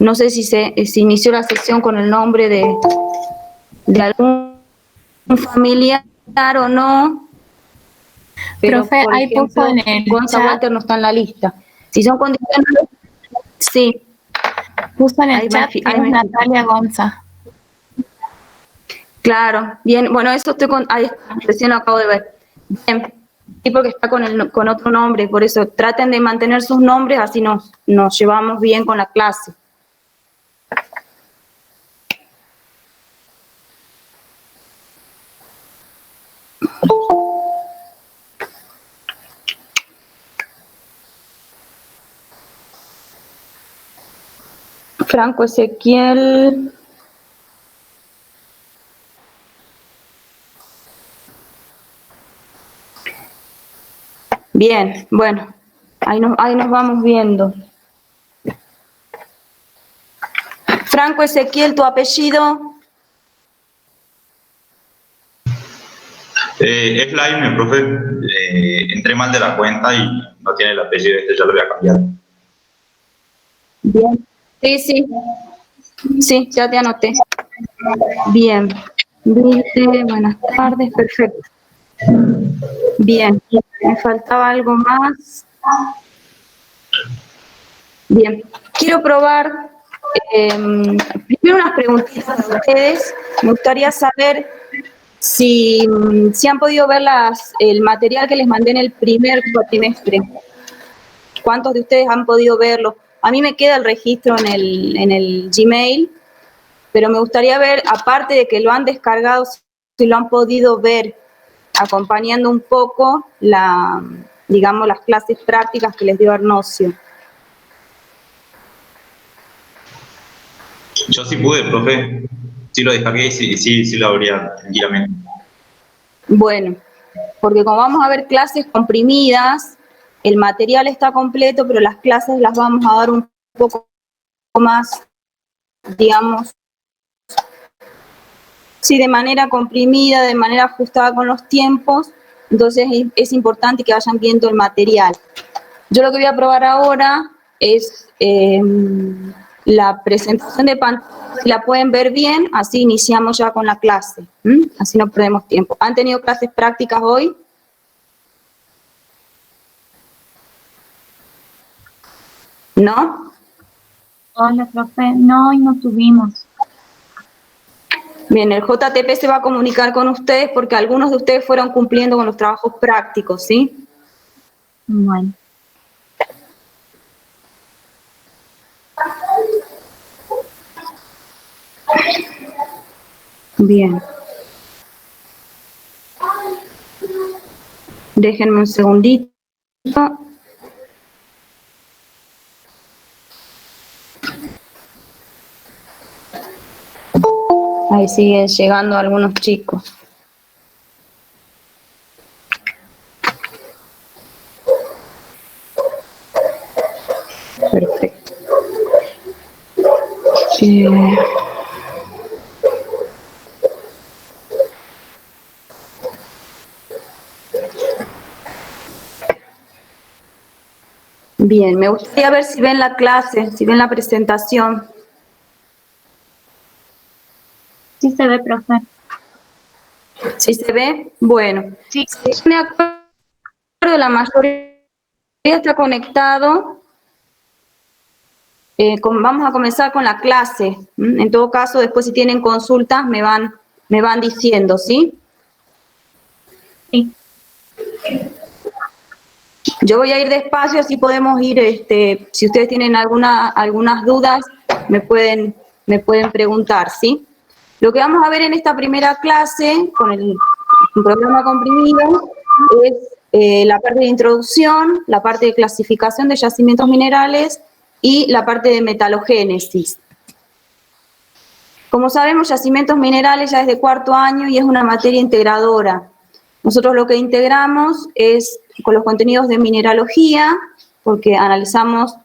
No sé si se inició la sesión con el nombre de algún familiar o no. Pero, profe, por ahí ejemplo, puso en el Gonza chat, Walter no está en la lista. Si son condiciones, sí. Puso en el Ahí chat que ahí es Natalia Gonza. Claro, bien, bueno, eso estoy ahí recién lo acabo de ver. Bien, sí, porque está con otro nombre, por eso traten de mantener sus nombres, así nos llevamos bien con la clase. Franco Ezequiel. Bien, bueno, ahí nos vamos viendo. Franco Ezequiel, ¿tu apellido? Es Laime, profe. Entré mal de la cuenta y no tiene el apellido ya lo voy a cambiar. Bien. Sí. Sí, ya te anoté. Bien. Dice, buenas tardes, perfecto. Bien, me faltaba algo más. Bien, quiero probar, primero unas preguntitas a ustedes. Me gustaría saber si han podido ver el material que les mandé en el primer cuatrimestre. ¿Cuántos de ustedes han podido verlo? A mí me queda el registro en el Gmail, pero me gustaría ver, aparte de que lo han descargado, si lo han podido ver, acompañando un poco digamos, las clases prácticas que les dio Arnocio. Yo sí pude, profe. Sí lo descargué y sí lo abría tranquilamente. Bueno, porque como vamos a ver clases comprimidas, el material está completo, pero las clases las vamos a dar un poco más, digamos, sí, de manera comprimida, de manera ajustada con los tiempos, entonces es importante que vayan viendo el material. Yo lo que voy a probar ahora es la presentación de pantalla, si la pueden ver bien, así iniciamos ya con la clase, así no perdemos tiempo. ¿Han tenido clases prácticas hoy? ¿No? Hola, profe. No, hoy no tuvimos. Bien, el JTP se va a comunicar con ustedes porque algunos de ustedes fueron cumpliendo con los trabajos prácticos, ¿sí? Bueno. Bien. Déjenme un segundito. Ahí siguen llegando algunos chicos. Perfecto. Bien, me gustaría ver si ven la clase, si ven la presentación. Sí se ve, profe. ¿Sí se ve? Bueno. Sí. Si me acuerdo, la mayoría está conectado. Vamos a comenzar con la clase. En todo caso, después si tienen consultas me van diciendo, ¿sí? Sí. Yo voy a ir despacio, así podemos ir, si ustedes tienen algunas dudas, me pueden preguntar, ¿sí? Lo que vamos a ver en esta primera clase, con el programa comprimido, es la parte de introducción, la parte de clasificación de yacimientos minerales y la parte de metalogénesis. Como sabemos, yacimientos minerales ya es de cuarto año y es una materia integradora. Nosotros lo que integramos es con los contenidos de mineralogía, porque analizamos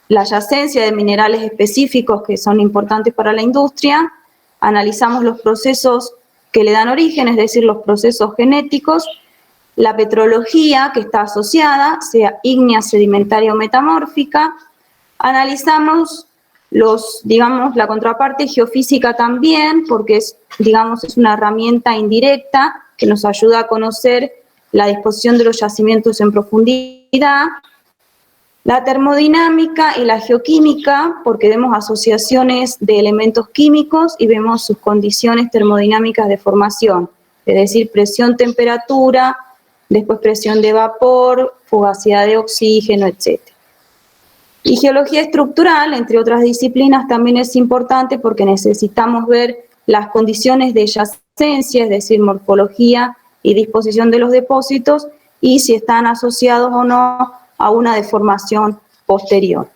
la yacencia de minerales específicos que son importantes para la industria, analizamos los procesos que le dan origen, es decir, los procesos genéticos, la petrología que está asociada, sea ígnea, sedimentaria o metamórfica, analizamos digamos, la contraparte geofísica también, porque es una herramienta indirecta que nos ayuda a conocer la disposición de los yacimientos en profundidad. La termodinámica y la geoquímica, porque vemos asociaciones de elementos químicos y vemos sus condiciones termodinámicas de formación, es decir, presión, temperatura, después presión de vapor, fugacidad de oxígeno, etc. Y geología estructural, entre otras disciplinas, también es importante porque necesitamos ver las condiciones de yacencia, es decir, morfología y disposición de los depósitos, y si están asociados o no a una deformación posterior.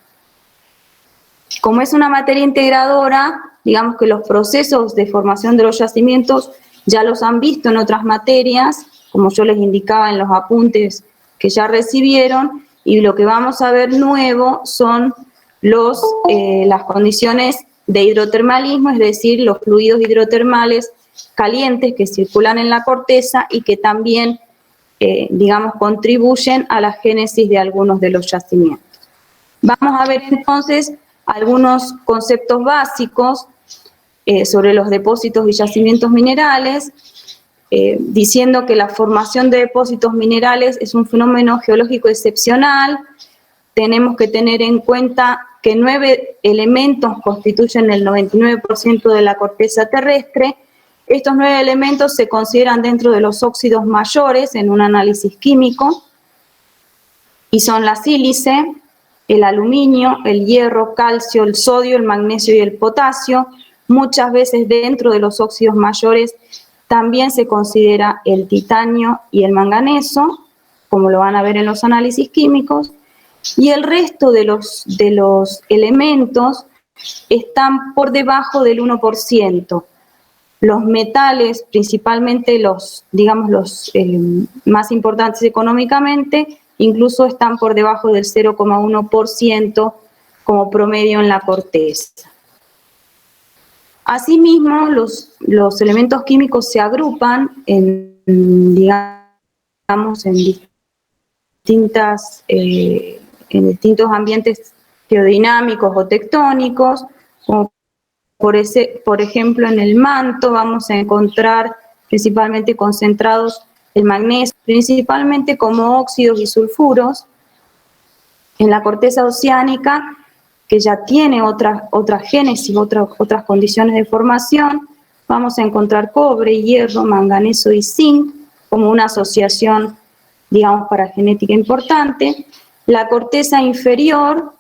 Como es una materia integradora, digamos que los procesos de formación de los yacimientos ya los han visto en otras materias, como yo les indicaba en los apuntes que ya recibieron, y lo que vamos a ver nuevo son las condiciones de hidrotermalismo, es decir, los fluidos hidrotermales calientes que circulan en la corteza y que también, contribuyen a la génesis de algunos de los yacimientos. Vamos a ver entonces algunos conceptos básicos sobre los depósitos y yacimientos minerales, diciendo que la formación de depósitos minerales es un fenómeno geológico excepcional. Tenemos que tener en cuenta que 9 elementos constituyen el 99% de la corteza terrestre. Estos 9 elementos se consideran dentro de los óxidos mayores en un análisis químico, y son la sílice, el aluminio, el hierro, calcio, el sodio, el magnesio y el potasio. Muchas veces dentro de los óxidos mayores también se considera el titanio y el manganeso, como lo van a ver en los análisis químicos, y el resto de los elementos están por debajo del 1%. Los metales, principalmente los más importantes económicamente, incluso están por debajo del 0,1% como promedio en la corteza. Asimismo, los elementos químicos se agrupan en distintos ambientes geodinámicos o tectónicos, como por ejemplo en el manto vamos a encontrar principalmente concentrados el magnesio, principalmente como óxidos y sulfuros. En la corteza oceánica, que ya tiene otra génesis, otras condiciones de formación, vamos a encontrar cobre, hierro, manganeso y zinc como una asociación, para genética importante. La corteza inferior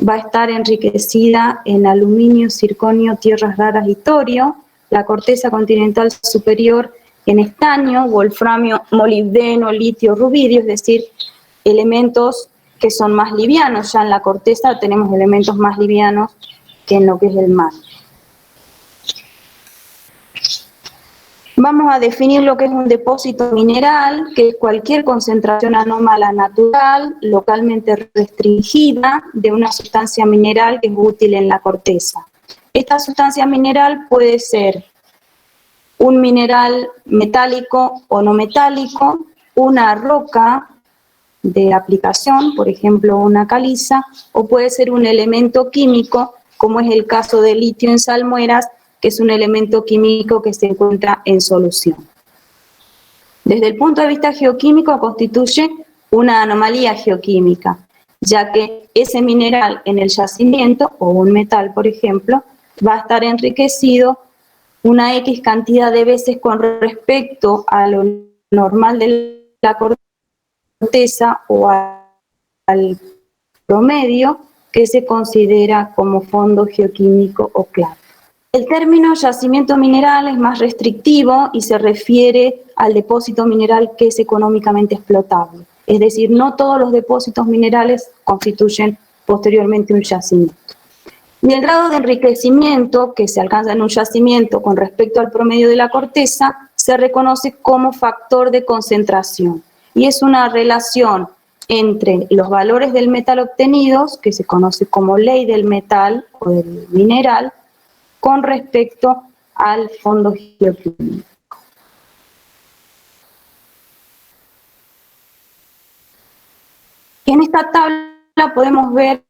va a estar enriquecida en aluminio, circonio, tierras raras y torio. La corteza continental superior en estaño, wolframio, molibdeno, litio, rubidio, es decir, elementos que son más livianos. Ya en la corteza tenemos elementos más livianos que en lo que es el mar. Vamos a definir lo que es un depósito mineral, que es cualquier concentración anómala natural, localmente restringida, de una sustancia mineral que es útil en la corteza. Esta sustancia mineral puede ser un mineral metálico o no metálico, una roca de aplicación, por ejemplo una caliza, o puede ser un elemento químico, como es el caso del litio en salmueras, que es un elemento químico que se encuentra en solución. Desde el punto de vista geoquímico constituye una anomalía geoquímica, ya que ese mineral en el yacimiento, o un metal por ejemplo, va a estar enriquecido una X cantidad de veces con respecto a lo normal de la corteza o al promedio que se considera como fondo geoquímico o clave. El término yacimiento mineral es más restrictivo y se refiere al depósito mineral que es económicamente explotable. Es decir, no todos los depósitos minerales constituyen posteriormente un yacimiento. Y el grado de enriquecimiento que se alcanza en un yacimiento con respecto al promedio de la corteza se reconoce como factor de concentración. Y es una relación entre los valores del metal obtenidos, que se conoce como ley del metal o del mineral, con respecto al fondo geoquímico. En esta tabla podemos ver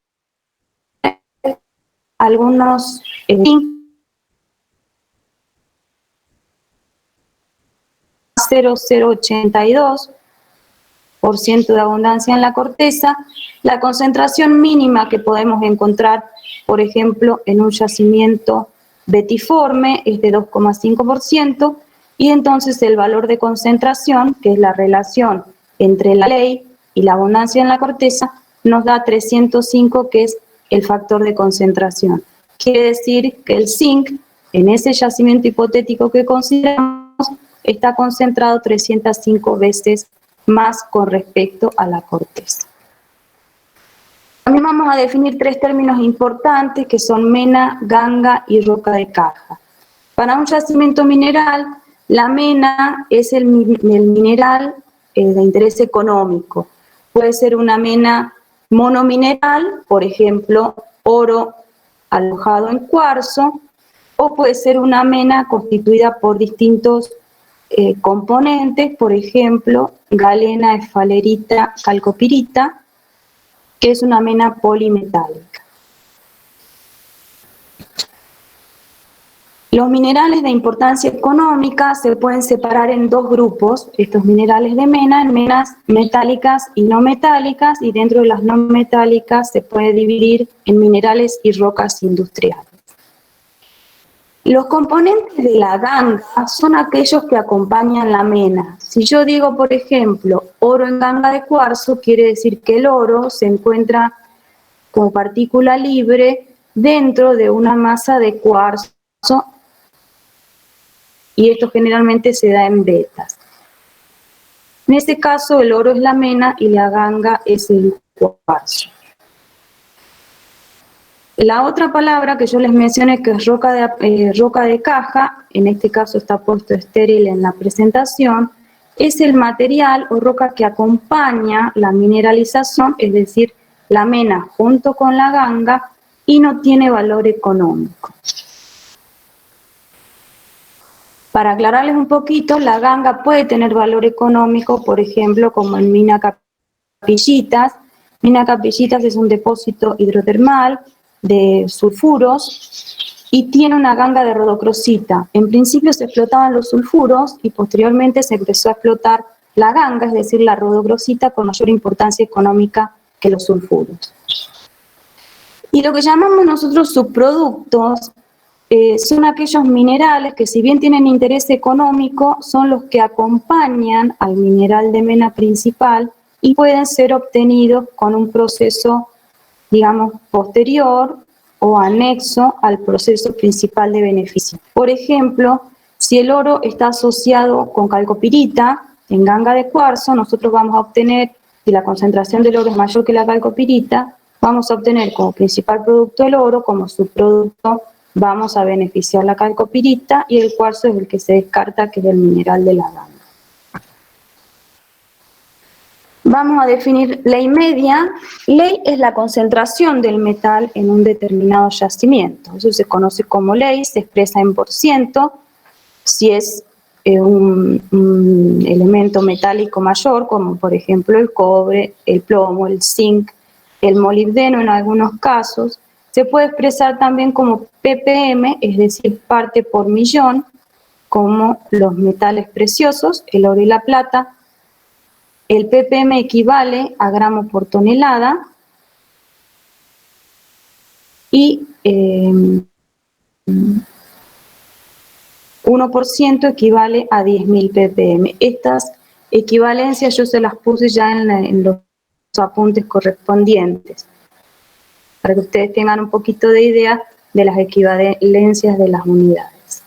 algunos 0,082% de abundancia en la corteza. La concentración mínima que podemos encontrar, por ejemplo, en un yacimiento betiforme es de 2,5%, y entonces el valor de concentración, que es la relación entre la ley y la abundancia en la corteza, nos da 305, que es el factor de concentración. Quiere decir que el zinc, en ese yacimiento hipotético que consideramos, está concentrado 305 veces más con respecto a la corteza. También vamos a definir tres términos importantes que son mena, ganga y roca de caja. Para un yacimiento mineral, la mena es el mineral de interés económico. Puede ser una mena monomineral, por ejemplo, oro alojado en cuarzo, o puede ser una mena constituida por distintos componentes, por ejemplo, galena, esfalerita, calcopirita, que es una mena polimetálica. Los minerales de importancia económica se pueden separar en dos grupos, estos minerales de mena, en menas metálicas y no metálicas, y dentro de las no metálicas se puede dividir en minerales y rocas industriales. Los componentes de la ganga son aquellos que acompañan la mena. Si yo digo, por ejemplo, oro en ganga de cuarzo, quiere decir que el oro se encuentra como partícula libre dentro de una masa de cuarzo, y esto generalmente se da en vetas. En este caso, el oro es la mena y la ganga es el cuarzo. La otra palabra que yo les mencioné, que es roca de caja, en este caso está puesto estéril en la presentación, es el material o roca que acompaña la mineralización, es decir, la mena junto con la ganga, y no tiene valor económico. Para aclararles un poquito, la ganga puede tener valor económico, por ejemplo, como en Mina Capillitas. Mina Capillitas es un depósito hidrotermal de sulfuros y tiene una ganga de rodocrosita. En principio se explotaban los sulfuros y posteriormente se empezó a explotar la ganga, es decir, la rodocrosita, con mayor importancia económica que los sulfuros. Y lo que llamamos nosotros subproductos son aquellos minerales que, si bien tienen interés económico, son los que acompañan al mineral de mena principal y pueden ser obtenidos con un proceso, digamos, posterior o anexo al proceso principal de beneficio. Por ejemplo, si el oro está asociado con calcopirita en ganga de cuarzo, nosotros vamos a obtener, si la concentración del oro es mayor que la calcopirita, vamos a obtener como principal producto el oro, como subproducto vamos a beneficiar la calcopirita, y el cuarzo es el que se descarta, que es el mineral de la ganga. Vamos a definir ley media. Ley es la concentración del metal en un determinado yacimiento. Eso se conoce como ley, se expresa en %. Si es un elemento metálico mayor, como por ejemplo el cobre, el plomo, el zinc, el molibdeno en algunos casos, se puede expresar también como ppm, es decir, parte por millón, como los metales preciosos, el oro y la plata. El ppm equivale a gramos por tonelada y 1% equivale a 10.000 ppm. Estas equivalencias yo se las puse ya en los apuntes correspondientes, para que ustedes tengan un poquito de idea de las equivalencias de las unidades.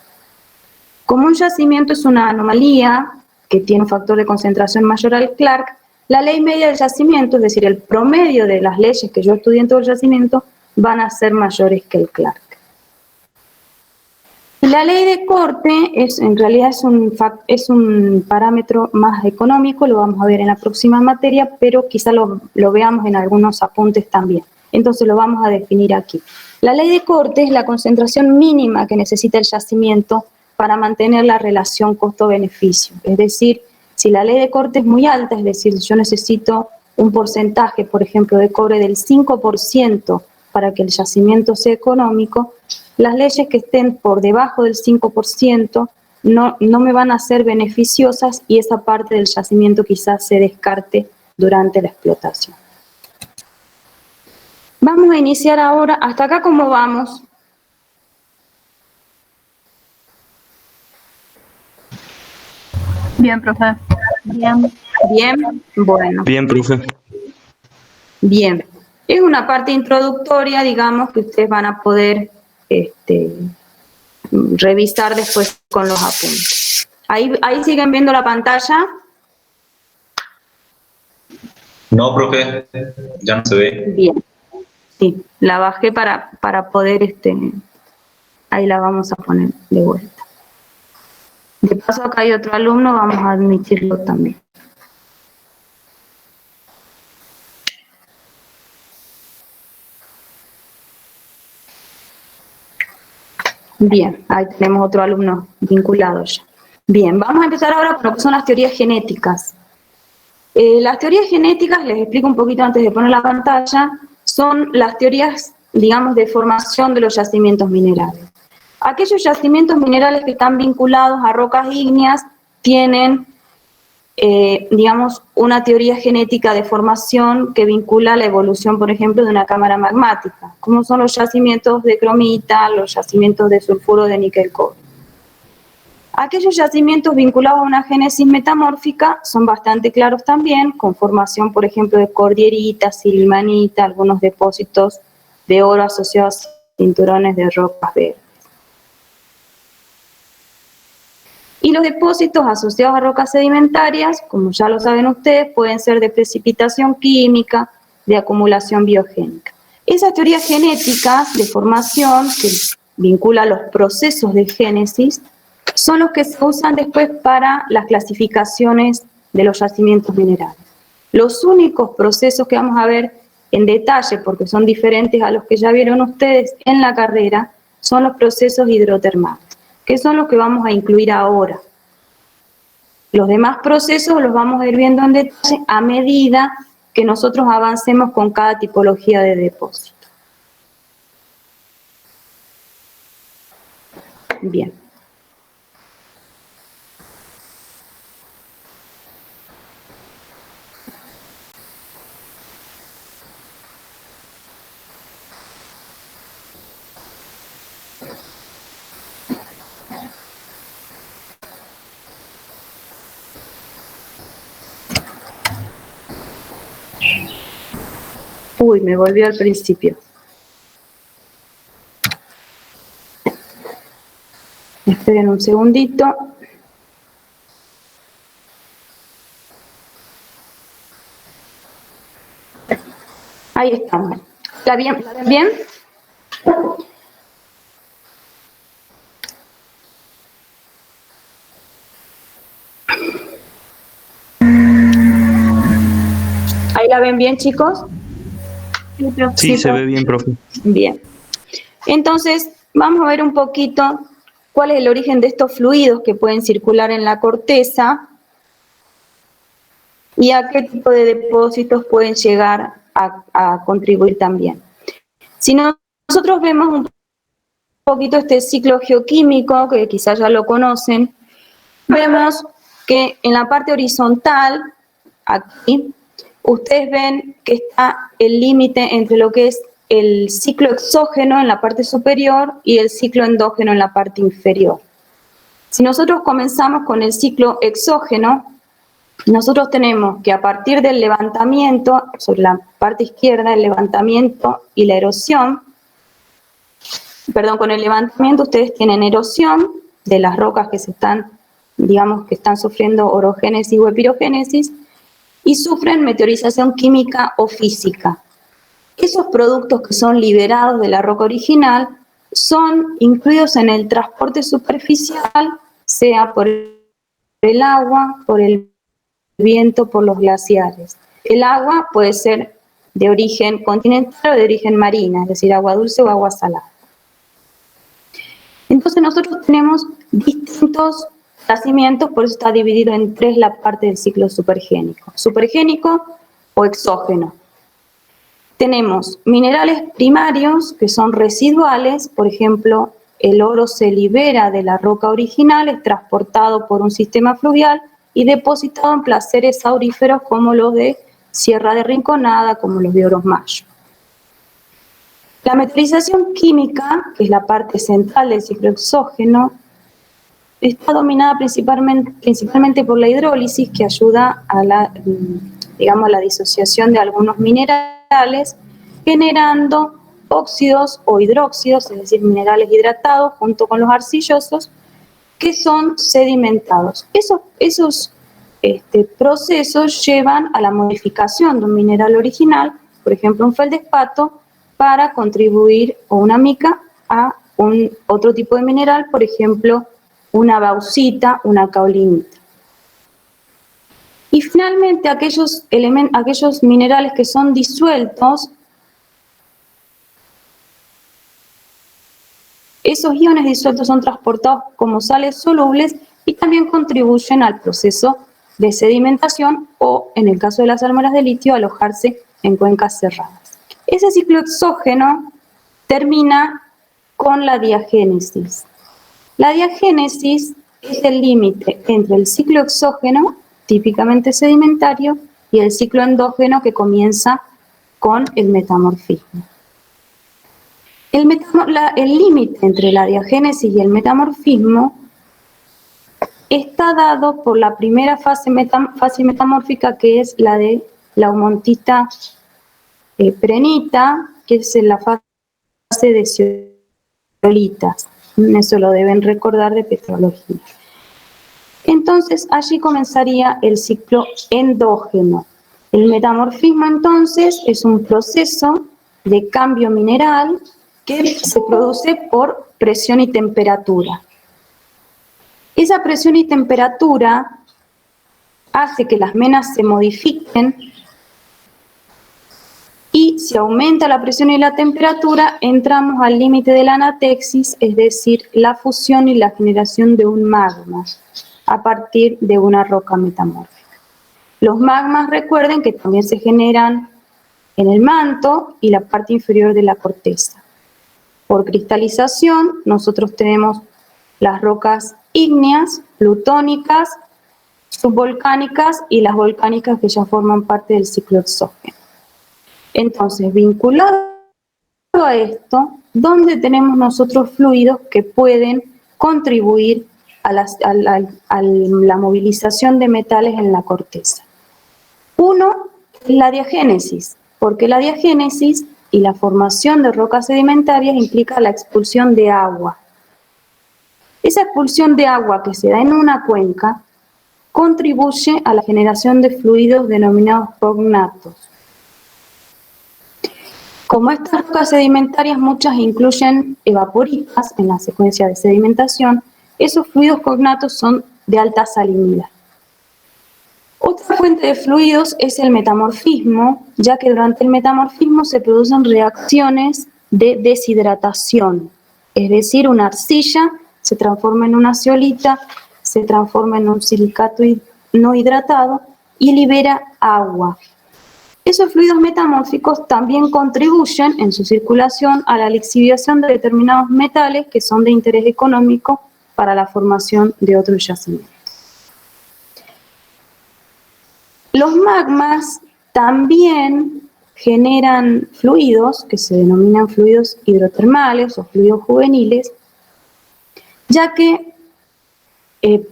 Como un yacimiento es una anomalía que tiene un factor de concentración mayor al Clark, la ley media del yacimiento, es decir, el promedio de las leyes que yo estudié en todo el yacimiento, van a ser mayores que el Clark. Y la ley de corte en realidad es un parámetro más económico, lo vamos a ver en la próxima materia, pero quizá lo veamos en algunos apuntes también. Entonces lo vamos a definir aquí. La ley de corte es la concentración mínima que necesita el yacimiento para mantener la relación costo-beneficio. Es decir, si la ley de corte es muy alta, es decir, yo necesito un porcentaje, por ejemplo, de cobre del 5% para que el yacimiento sea económico, las leyes que estén por debajo del 5% no me van a ser beneficiosas y esa parte del yacimiento quizás se descarte durante la explotación. Vamos a iniciar ahora. ¿Hasta acá cómo vamos? Bien, profe. Bien. Bien, bueno. Bien, profe. Bien. Es una parte introductoria, digamos, que ustedes van a poder revisar después con los apuntes. ¿Ahí siguen viendo la pantalla? No, profe, ya no se ve. Bien. Sí, la bajé para poder, ahí la vamos a poner de vuelta. De paso, acá hay otro alumno, vamos a admitirlo también. Bien, ahí tenemos otro alumno vinculado ya. Bien, vamos a empezar ahora con lo que son las teorías genéticas. Las teorías genéticas, les explico un poquito antes de poner la pantalla, son las teorías, digamos, de formación de los yacimientos minerales. Aquellos yacimientos minerales que están vinculados a rocas ígneas tienen, digamos, una teoría genética de formación que vincula la evolución, por ejemplo, de una cámara magmática, como son los yacimientos de cromita, los yacimientos de sulfuro de níquel-cobre. Aquellos yacimientos vinculados a una génesis metamórfica son bastante claros también, con formación, por ejemplo, de cordierita, silimanita, algunos depósitos de oro asociados a cinturones de rocas verdes. Y los depósitos asociados a rocas sedimentarias, como ya lo saben ustedes, pueden ser de precipitación química, de acumulación biogénica. Esas teorías genéticas de formación que vinculan los procesos de génesis son los que se usan después para las clasificaciones de los yacimientos minerales. Los únicos procesos que vamos a ver en detalle, porque son diferentes a los que ya vieron ustedes en la carrera, son los procesos hidrotermales, que son los que vamos a incluir ahora. Los demás procesos los vamos a ir viendo en detalle a medida que nosotros avancemos con cada tipología de depósito. Bien. Uy, me volvió al principio. Esperen un segundito. Ahí estamos. ¿La ven bien? ¿Ahí la ven bien, chicos? Sí, se ve bien, profe. Bien. Entonces, vamos a ver un poquito cuál es el origen de estos fluidos que pueden circular en la corteza y a qué tipo de depósitos pueden llegar a contribuir también. Si nosotros vemos un poquito este ciclo geoquímico, que quizás ya lo conocen, vemos que en la parte horizontal, aquí, ustedes ven que está el límite entre lo que es el ciclo exógeno en la parte superior y el ciclo endógeno en la parte inferior. Si nosotros comenzamos con el ciclo exógeno, nosotros tenemos que a partir del levantamiento, sobre la parte izquierda, el levantamiento y la erosión, con el levantamiento ustedes tienen erosión de las rocas que se están, digamos, que están sufriendo orogénesis o epirogénesis, y sufren meteorización química o física. Esos productos que son liberados de la roca original son incluidos en el transporte superficial, sea por el agua, por el viento, por los glaciares. El agua puede ser de origen continental o de origen marina, es decir, agua dulce o agua salada. Entonces nosotros tenemos distintos yacimientos, por eso está dividido en tres la parte del ciclo supergénico. Supergénico o exógeno. tenemos minerales primarios que son residuales, por ejemplo, el oro se libera de la roca original, es transportado por un sistema fluvial y depositado en placeres auríferos como los de Sierra de Rinconada, como los de Oro Mayo. La metalización química, que es la parte central del ciclo exógeno, está dominada principalmente por la hidrólisis, que ayuda a la, digamos, la disociación de algunos minerales, generando óxidos o hidróxidos, es decir, minerales hidratados junto con los arcillosos, que son sedimentados. Esos procesos llevan a la modificación de un mineral original, por ejemplo un feldespato, para contribuir, o una mica, a otro tipo de mineral, por ejemplo una bauxita, una caolinita. Y finalmente aquellos minerales que son disueltos, esos iones disueltos son transportados como sales solubles y también contribuyen al proceso de sedimentación o, en el caso de las almoras de litio, alojarse en cuencas cerradas. Ese ciclo exógeno termina con la diagénesis. La diagénesis es el límite entre el ciclo exógeno, típicamente sedimentario, y el ciclo endógeno que comienza con el metamorfismo. El límite entre la diagénesis y el metamorfismo está dado por la primera fase metamórfica, que es la de la aumontita prenita, que es en la fase de zeolitas. Eso lo deben recordar de petrología. Entonces, allí comenzaría el ciclo endógeno. El metamorfismo, entonces, es un proceso de cambio mineral que se produce por presión y temperatura. Esa presión y temperatura hace que las menas se modifiquen y si aumenta la presión y la temperatura, entramos al límite de la anatexis, es decir, la fusión y la generación de un magma a partir de una roca metamórfica. Los magmas, recuerden que también se generan en el manto y la parte inferior de la corteza. Por cristalización, nosotros tenemos las rocas ígneas, plutónicas, subvolcánicas y las volcánicas que ya forman parte del ciclo exógeno. Entonces, vinculado a esto, ¿dónde tenemos nosotros fluidos que pueden contribuir a la movilización de metales en la corteza? Uno es la diagénesis, porque la diagénesis y la formación de rocas sedimentarias implica la expulsión de agua. Esa expulsión de agua que se da en una cuenca contribuye a la generación de fluidos denominados cognatos. Como estas rocas sedimentarias muchas incluyen evaporitas en la secuencia de sedimentación, esos fluidos cognatos son de alta salinidad. Otra fuente de fluidos es el metamorfismo, ya que durante el metamorfismo se producen reacciones de deshidratación, es decir, una arcilla se transforma en una zeolita, se transforma en un silicato no hidratado y libera agua. Esos fluidos metamórficos también contribuyen en su circulación a la lixiviación de determinados metales que son de interés económico para la formación de otros yacimientos. Los magmas también generan fluidos que se denominan fluidos hidrotermales o fluidos juveniles, ya que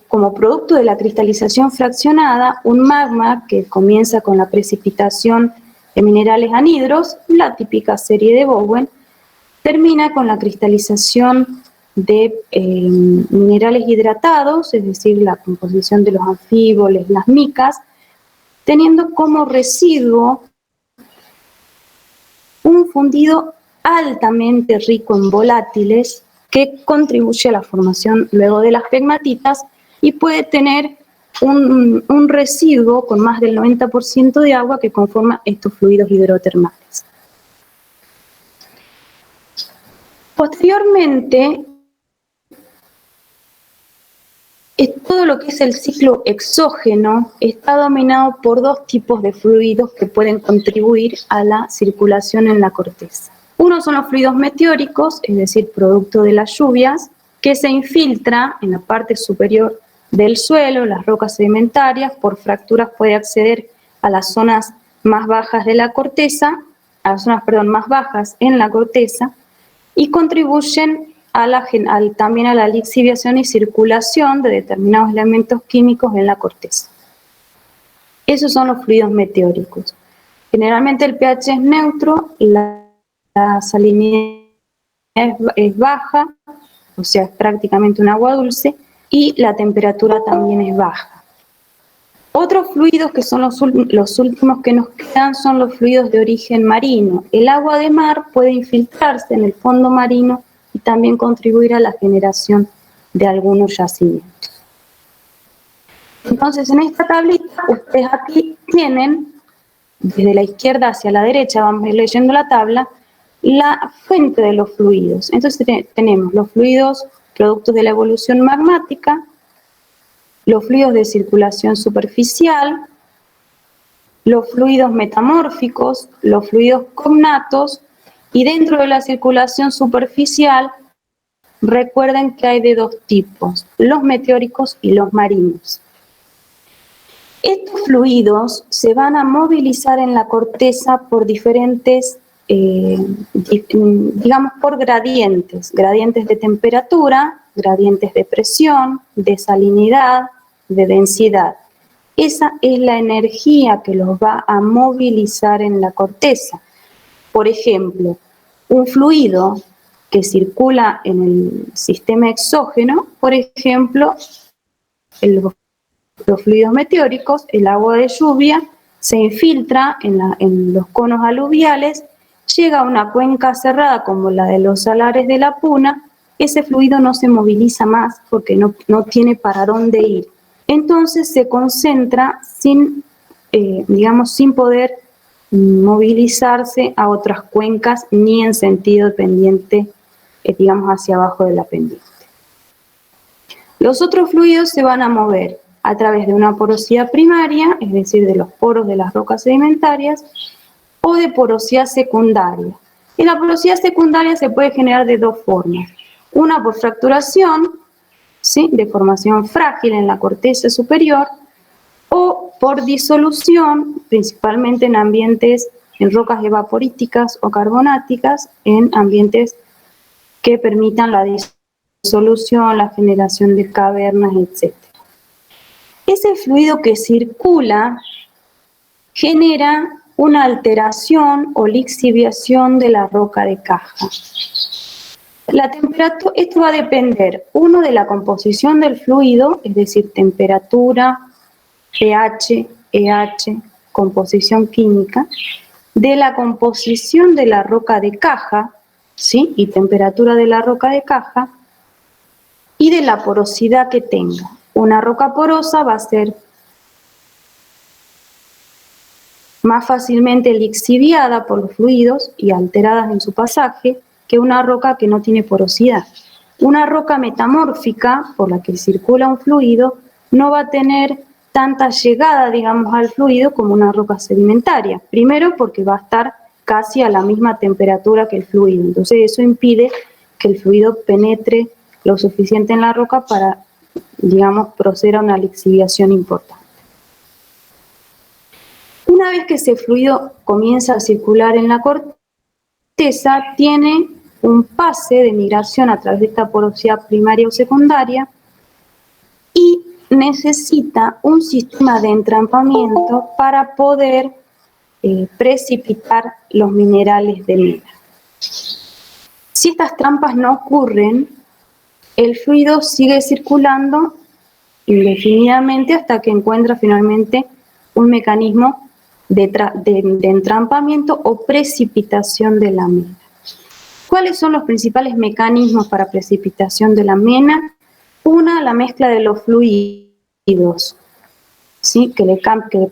como producto de la cristalización fraccionada, un magma que comienza con la precipitación de minerales anhidros, la típica serie de Bowen, termina con la cristalización de minerales hidratados, es decir, la composición de los anfíboles, las micas, teniendo como residuo un fundido altamente rico en volátiles que contribuye a la formación luego de las pegmatitas y puede tener un residuo con más del 90% de agua que conforma estos fluidos hidrotermales. Posteriormente, Todo lo que es el ciclo exógeno está dominado por dos tipos de fluidos que pueden contribuir a la circulación en la corteza. Uno son los fluidos meteóricos, es decir, producto de las lluvias, que se infiltra en la parte superior del suelo, las rocas sedimentarias, por fracturas puede acceder a las zonas más bajas de la corteza, a las zonas, más bajas en la corteza, y contribuyen también a la lixiviación y circulación de determinados elementos químicos en la corteza. Esos son los fluidos meteóricos. Generalmente el pH es neutro, la salinidad es baja, o sea, es prácticamente un agua dulce, y la temperatura también es baja. Otros fluidos que son los últimos que nos quedan son los fluidos de origen marino. El agua de mar puede infiltrarse en el fondo marino y también contribuir a la generación de algunos yacimientos. Entonces, en esta tablita, ustedes aquí tienen, desde la izquierda hacia la derecha, vamos a ir leyendo la tabla, la fuente de los fluidos. Entonces, tenemos los fluidos productos de la evolución magmática, los fluidos de circulación superficial, los fluidos metamórficos, los fluidos cognatos, y dentro de la circulación superficial, recuerden que hay de dos tipos, los meteóricos y los marinos. Estos fluidos se van a movilizar en la corteza por diferentes, digamos, por gradientes de temperatura, gradientes de presión, de salinidad, de densidad. Esa es la energía que los va a movilizar en la corteza. Por ejemplo, un fluido que circula en el sistema exógeno, por ejemplo, los fluidos meteóricos, el agua de lluvia, se infiltra en los conos aluviales, llega a una cuenca cerrada como la de los salares de la Puna, ese fluido no se moviliza más porque no tiene para dónde ir. Entonces se concentra sin poder movilizarse a otras cuencas ni en sentido pendiente, hacia abajo de la pendiente. Los otros fluidos se van a mover a través de una porosidad primaria, es decir, de los poros de las rocas sedimentarias, o de porosidad secundaria. Y la porosidad secundaria se puede generar de dos formas. Una por fracturación, ¿sí?, de formación frágil en la corteza superior, o por disolución, principalmente en rocas evaporíticas o carbonáticas, en ambientes que permitan la disolución, la generación de cavernas, etc. Ese fluido que circula genera una alteración o lixiviación de la roca de caja. Esto va a depender, uno, de la composición del fluido, es decir, temperatura, pH, EH, composición química, de la composición de la roca de caja, ¿sí?, y temperatura de la roca de caja, y de la porosidad que tenga. Una roca porosa va a ser más fácilmente lixiviada por los fluidos y alteradas en su pasaje que una roca que no tiene porosidad. Una roca metamórfica por la que circula un fluido no va a tener tanta llegada, al fluido como una roca sedimentaria. Primero porque va a estar casi a la misma temperatura que el fluido. Entonces eso impide que el fluido penetre lo suficiente en la roca para, proceder a una lixiviación importante. Una vez que ese fluido comienza a circular en la corteza, tiene un pase de migración a través de esta porosidad primaria o secundaria y necesita un sistema de entrampamiento para poder precipitar los minerales de mena. Si estas trampas no ocurren, el fluido sigue circulando indefinidamente hasta que encuentra finalmente un mecanismo de entrampamiento o precipitación de la mena. ¿Cuáles son los principales mecanismos para precipitación de la mena? Una, la mezcla de los fluidos, ¿sí?, que le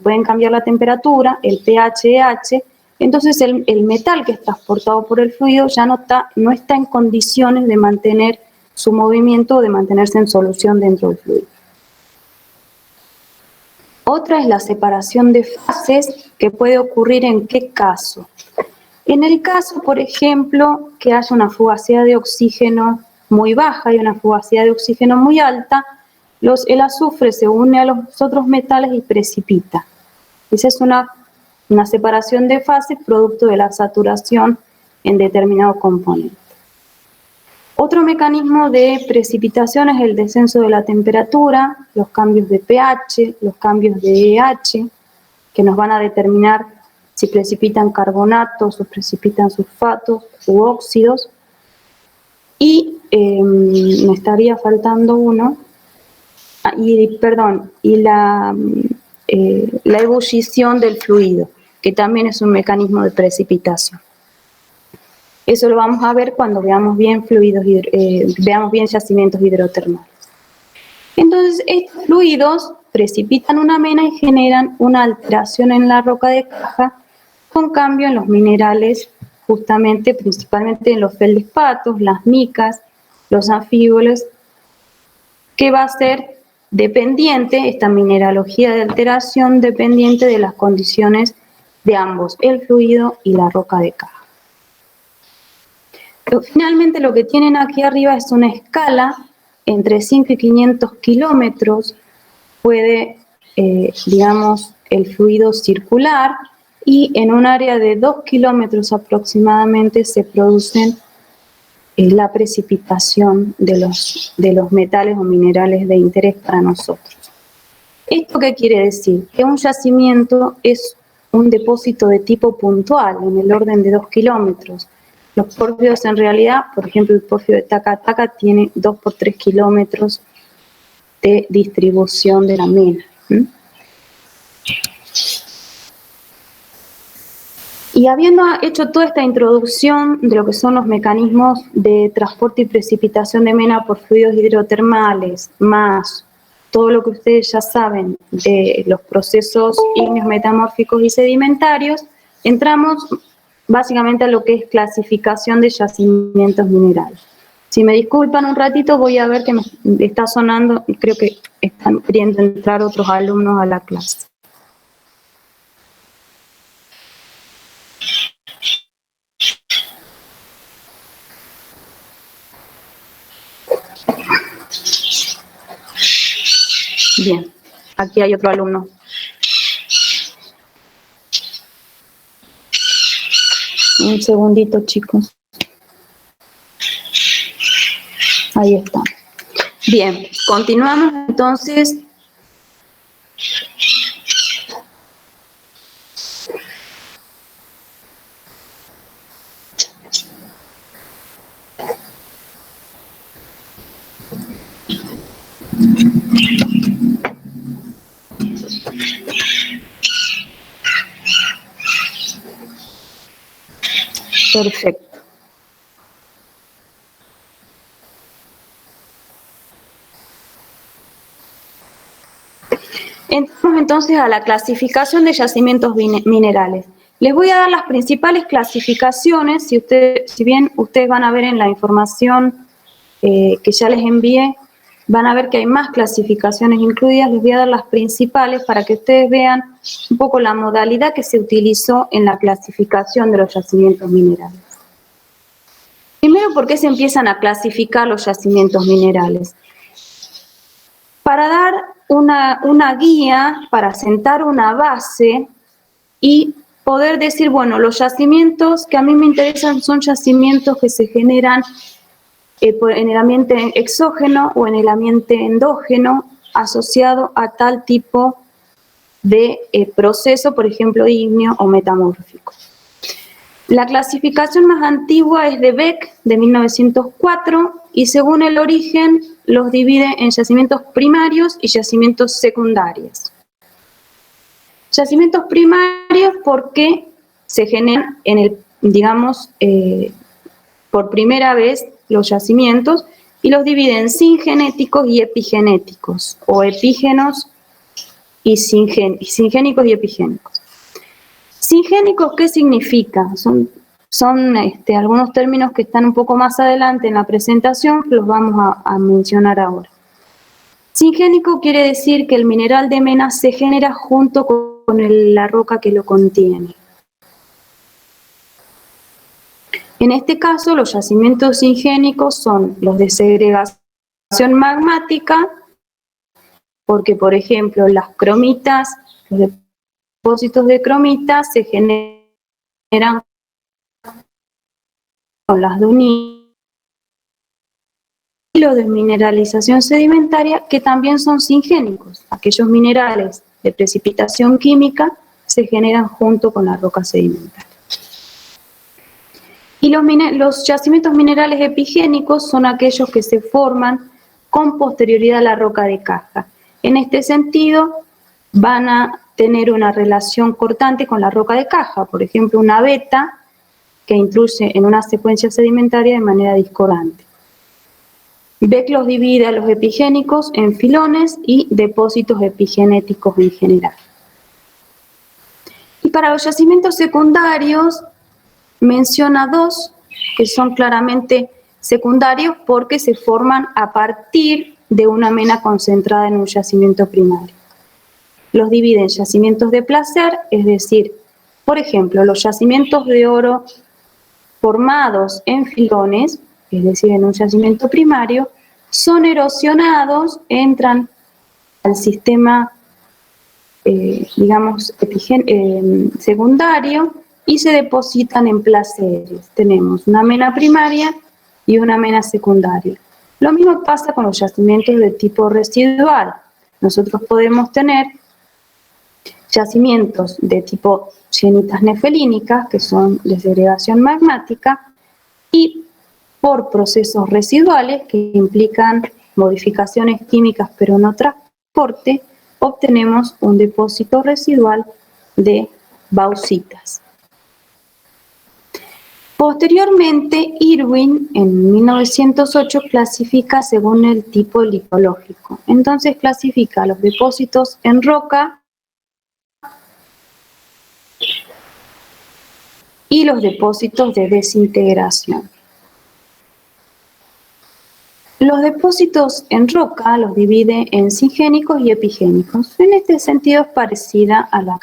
pueden cambiar la temperatura, el pH, entonces el metal que es transportado por el fluido ya no está en condiciones de mantener su movimiento o de mantenerse en solución dentro del fluido. Otra es la separación de fases, que puede ocurrir en qué caso. En el caso, por ejemplo, que haya una fugacidad de oxígeno muy baja y una fugacidad de oxígeno muy alta, el azufre se une a los otros metales y precipita. Esa es una separación de fases producto de la saturación en determinado componente. Otro mecanismo de precipitación es el descenso de la temperatura, los cambios de pH, los cambios de pH, que nos van a determinar si precipitan carbonatos o precipitan sulfatos u óxidos. Y me estaría faltando uno, y la ebullición del fluido, que también es un mecanismo de precipitación. Eso lo vamos a ver cuando veamos bien veamos bien yacimientos hidrotermales. Entonces, estos fluidos precipitan una mena y generan una alteración en la roca de caja con cambio en los minerales, justamente, principalmente en los feldespatos, las micas, los anfíboles, que va a ser dependiente, esta mineralogía de alteración, dependiente de las condiciones de ambos, el fluido y la roca de caja. Pero finalmente lo que tienen aquí arriba es una escala entre 5 y 500 kilómetros, puede, digamos, el fluido circular, y en un área de 2 kilómetros aproximadamente se producen la precipitación de los metales o minerales de interés para nosotros. ¿Esto qué quiere decir? Que un yacimiento es un depósito de tipo puntual, en el orden de 2 kilómetros. Los pórfidos en realidad, por ejemplo, el pórfido de Taca Taca tiene 2 por 3 kilómetros de distribución de la mena. Y habiendo hecho toda esta introducción de lo que son los mecanismos de transporte y precipitación de mena por fluidos hidrotermales, más todo lo que ustedes ya saben de los procesos ígneos, metamórficos y sedimentarios, entramos básicamente a lo que es clasificación de yacimientos minerales. Si me disculpan un ratito, voy a ver que me está sonando, creo que están queriendo entrar otros alumnos a la clase. Bien, aquí hay otro alumno. Un segundito, chicos. Ahí está. Bien, continuamos entonces. Perfecto. Entramos entonces a la clasificación de yacimientos minerales. Les voy a dar las principales clasificaciones, si bien ustedes van a ver en la información que ya les envié, van a ver que hay más clasificaciones incluidas. Les voy a dar las principales para que ustedes vean un poco la modalidad que se utilizó en la clasificación de los yacimientos minerales. Primero, ¿por qué se empiezan a clasificar los yacimientos minerales? Para dar una guía, para sentar una base y poder decir, bueno, los yacimientos que a mí me interesan son yacimientos que se generan en el ambiente exógeno o en el ambiente endógeno asociado a tal tipo de proceso, por ejemplo, ígneo o metamórfico. La clasificación más antigua es de Beck, de 1904, y según el origen los divide en yacimientos primarios y yacimientos secundarios. Yacimientos primarios porque se generan por primera vez los yacimientos, y los divide en singenéticos y epigenéticos, o epígenos y singénicos y epigénicos. Singénicos, ¿qué significa? Son algunos términos que están un poco más adelante en la presentación, que los vamos a mencionar ahora. Singénico quiere decir que el mineral de mena se genera junto con la roca que lo contiene. En este caso, los yacimientos singénicos son los de segregación magmática, porque, por ejemplo, las cromitas, los depósitos de cromitas se generan con las dunitas, y los de mineralización sedimentaria, que también son singénicos. Aquellos minerales de precipitación química se generan junto con la roca sedimentaria. Y los yacimientos minerales epigénicos son aquellos que se forman con posterioridad a la roca de caja. En este sentido, van a tener una relación cortante con la roca de caja, por ejemplo, una veta que intruye en una secuencia sedimentaria de manera discordante. Beck los divide a los epigénicos en filones y depósitos epigenéticos en general. Y para los yacimientos secundarios, menciona dos que son claramente secundarios porque se forman a partir de una mena concentrada en un yacimiento primario. Los divide en yacimientos de placer, es decir, por ejemplo, los yacimientos de oro formados en filones, es decir, en un yacimiento primario, son erosionados, entran al sistema, secundario y se depositan en placeres. Tenemos una mena primaria y una mena secundaria. Lo mismo pasa con los yacimientos de tipo residual. Nosotros podemos tener yacimientos de tipo sienitas nefelínicas, que son de segregación magmática, y por procesos residuales que implican modificaciones químicas pero no transporte, obtenemos un depósito residual de bauxitas. Posteriormente, Irwin, en 1908, clasifica según el tipo litológico. Entonces clasifica los depósitos en roca y los depósitos de desintegración. Los depósitos en roca los divide en singénicos y epigénicos. En este sentido es parecida a la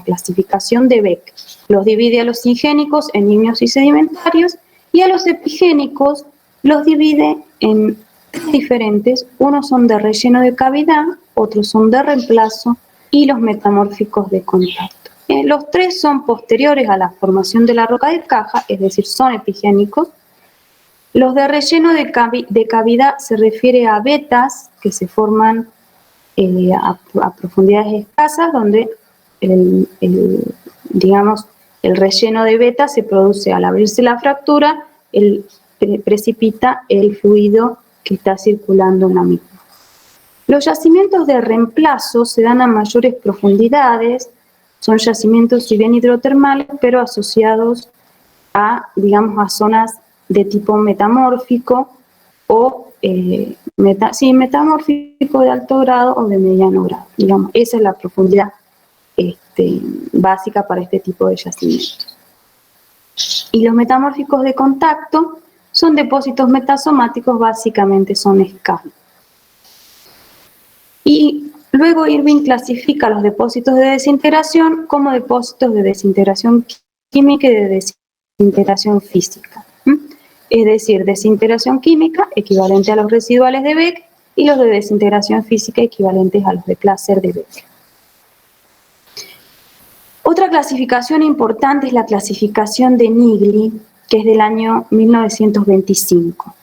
clasificación de Beck. Los divide a los singénicos en ígneos y sedimentarios y a los epigénicos los divide en tres diferentes. Unos son de relleno de cavidad, otros son de reemplazo y los metamórficos de contacto. Los tres son posteriores a la formación de la roca de caja, es decir, son epigénicos. Los de relleno de cavidad se refiere a vetas que se forman a profundidades escasas, donde el relleno de veta se produce al abrirse la fractura, precipita el fluido que está circulando en la misma. Los yacimientos de reemplazo se dan a mayores profundidades, son yacimientos si bien hidrotermales, pero asociados a zonas de tipo metamórfico o metamórfico de alto grado o de mediano grado. Esa es la profundidad básica para este tipo de yacimientos. Y los metamórficos de contacto son depósitos metasomáticos, básicamente son escasas. Y luego Irving clasifica los depósitos de desintegración como depósitos de desintegración química y de desintegración física. Es decir, desintegración química equivalente a los residuales de Beck y los de desintegración física equivalentes a los de placer de Beck. Otra clasificación importante es la clasificación de Nigli, que es del año 1925.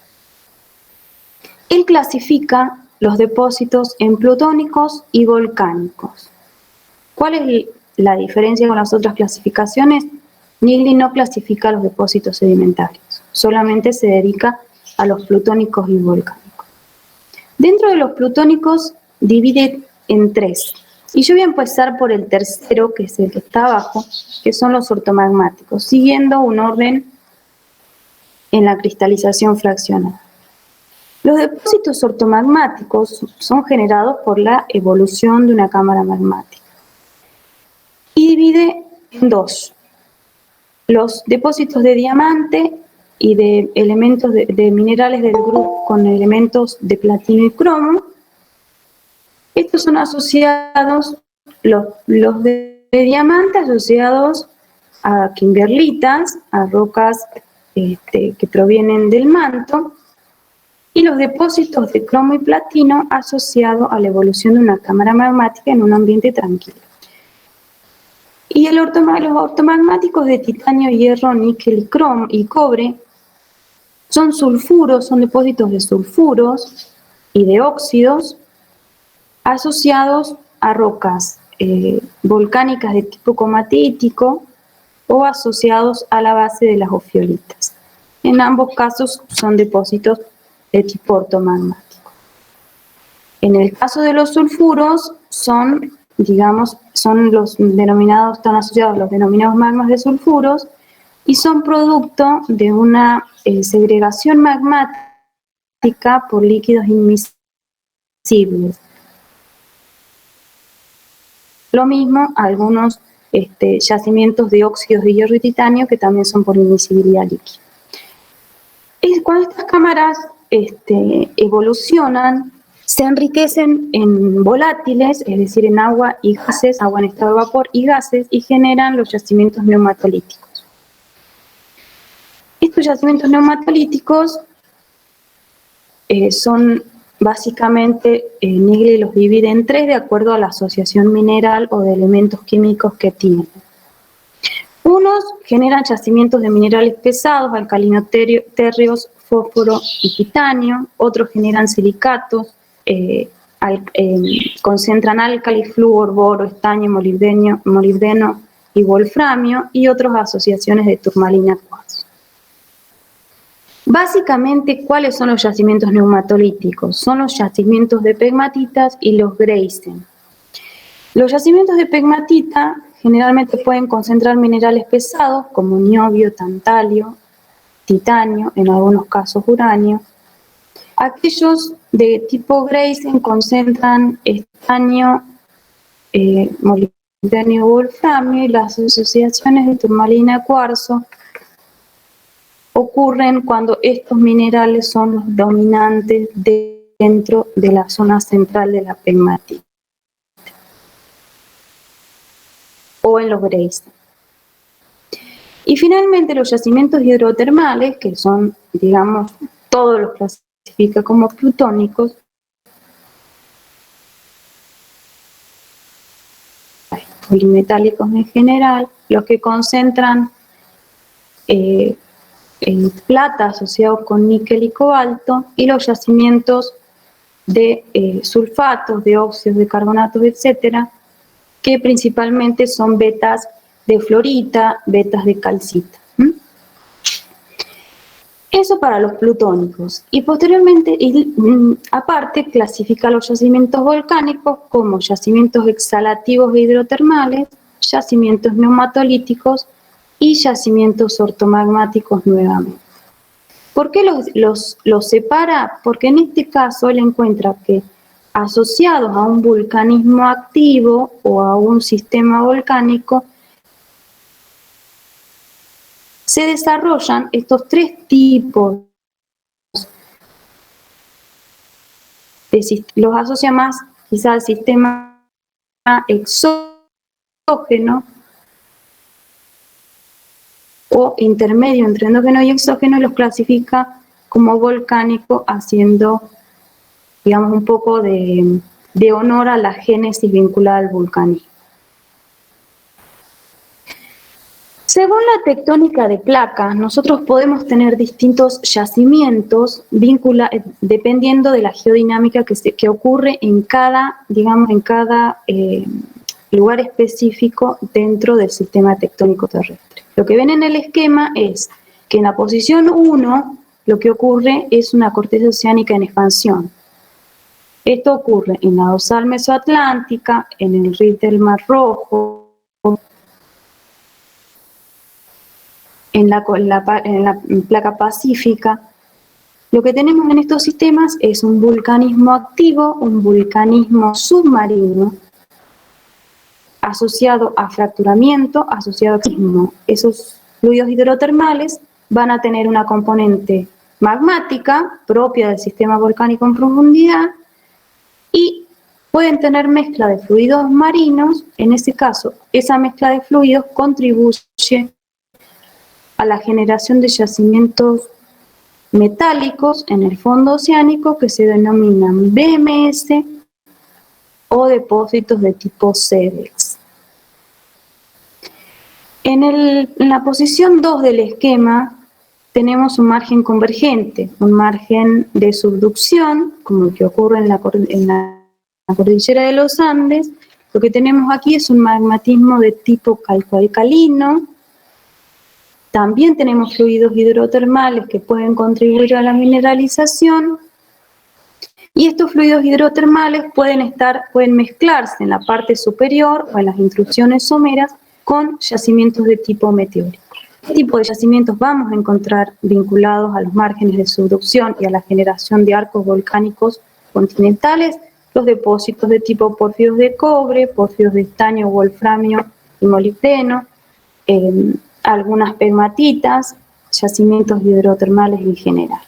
Él clasifica los depósitos en plutónicos y volcánicos. ¿Cuál es la diferencia con las otras clasificaciones? Nigli no clasifica los depósitos sedimentarios, solamente se dedica a los plutónicos y volcánicos. Dentro de los plutónicos divide en tres. Y yo voy a empezar por el tercero, que es el que está abajo, que son los ortomagmáticos, siguiendo un orden en la cristalización fraccionada. Los depósitos ortomagmáticos son generados por la evolución de una cámara magmática. Y divide en dos. Los depósitos de diamante y de elementos de minerales del grupo con elementos de platino y cromo, Estos son asociados, los de diamante asociados a kimberlitas, a rocas que provienen del manto, y los depósitos de cromo y platino asociados a la evolución de una cámara magmática en un ambiente tranquilo. Y los ortomagmáticos de titanio, hierro, níquel y cobre son sulfuros, son depósitos de sulfuros y de óxidos asociados a rocas volcánicas de tipo comatítico o asociados a la base de las ofiolitas. En ambos casos son depósitos de tipo ortomagmático. En el caso de los sulfuros son los denominados, están asociados a los denominados magmas de sulfuros y son producto de una segregación magmática por líquidos inmiscibles. Lo mismo algunos yacimientos de óxidos de hierro y titanio que también son por inmiscibilidad líquida. Cuando estas cámaras evolucionan, se enriquecen en volátiles, es decir, en agua y gases, agua en estado de vapor y gases, y generan los yacimientos neumatolíticos. Estos yacimientos neumatolíticos son básicamente, Nigli los divide en tres de acuerdo a la asociación mineral o de elementos químicos que tienen. Unos generan yacimientos de minerales pesados, alcalinotérreos, fósforo y titanio. Otros generan silicatos, concentran álcali, flúor, boro, estaño, molibdeno y wolframio, y otras asociaciones de turmalina, cuarzo. Básicamente, ¿cuáles son los yacimientos neumatolíticos? Son los yacimientos de pegmatitas y los greisen. Los yacimientos de pegmatita generalmente pueden concentrar minerales pesados como niobio, tantalio, titanio, en algunos casos uranio. Aquellos de tipo greisen concentran estaño, molibdeno y wolframio, y las asociaciones de turmalina, cuarzo ocurren cuando estos minerales son los dominantes dentro de la zona central de la pegmatita o en los greisen. Y finalmente los yacimientos hidrotermales, que son, digamos, todos los clasifica como plutónicos, polimetálicos en general, los que concentran plata asociados con níquel y cobalto, y los yacimientos de sulfatos, de óxidos, de carbonatos, etcétera, que principalmente son vetas de fluorita, vetas de calcita. Eso para los plutónicos. Y posteriormente, aparte, clasifica los yacimientos volcánicos como yacimientos exhalativos e hidrotermales, yacimientos neumatolíticos y yacimientos ortomagmáticos nuevamente. ¿Por qué los separa? Porque en este caso él encuentra que asociados a un vulcanismo activo o a un sistema volcánico, se desarrollan estos tres tipos. Los asocia más quizá al sistema exógeno o intermedio entre endógeno y exógeno, y los clasifica como volcánico, haciendo, digamos, un poco de honor a la génesis vinculada al vulcanismo. Según la tectónica de placas, nosotros podemos tener distintos yacimientos dependiendo de la geodinámica que ocurre en cada, digamos, en cada lugar específico dentro del sistema tectónico terrestre. Lo que ven en el esquema es que en la posición 1 lo que ocurre es una corteza oceánica en expansión. Esto ocurre en la dorsal mesoatlántica, en el rift del Mar Rojo, en la placa pacífica. Lo que tenemos en estos sistemas es un vulcanismo activo, un vulcanismo submarino, asociado a fracturamiento, asociado a sismo. Esos fluidos hidrotermales van a tener una componente magmática propia del sistema volcánico en profundidad y pueden tener mezcla de fluidos marinos. En ese caso, esa mezcla de fluidos contribuye a la generación de yacimientos metálicos en el fondo oceánico que se denominan BMS o depósitos de tipo CEDEX. En la posición 2 del esquema tenemos un margen convergente, un margen de subducción, como el que ocurre en la cordillera de los Andes. Lo que tenemos aquí es un magmatismo de tipo calcoalcalino. También tenemos fluidos hidrotermales que pueden contribuir a la mineralización. Y estos fluidos hidrotermales pueden mezclarse en la parte superior o en las intrusiones someras con yacimientos de tipo meteórico. ¿Qué tipo de yacimientos vamos a encontrar vinculados a los márgenes de subducción y a la generación de arcos volcánicos continentales? Los depósitos de tipo pórfidos de cobre, pórfidos de estaño, wolframio y molibdeno, algunas pegmatitas, yacimientos hidrotermales en general.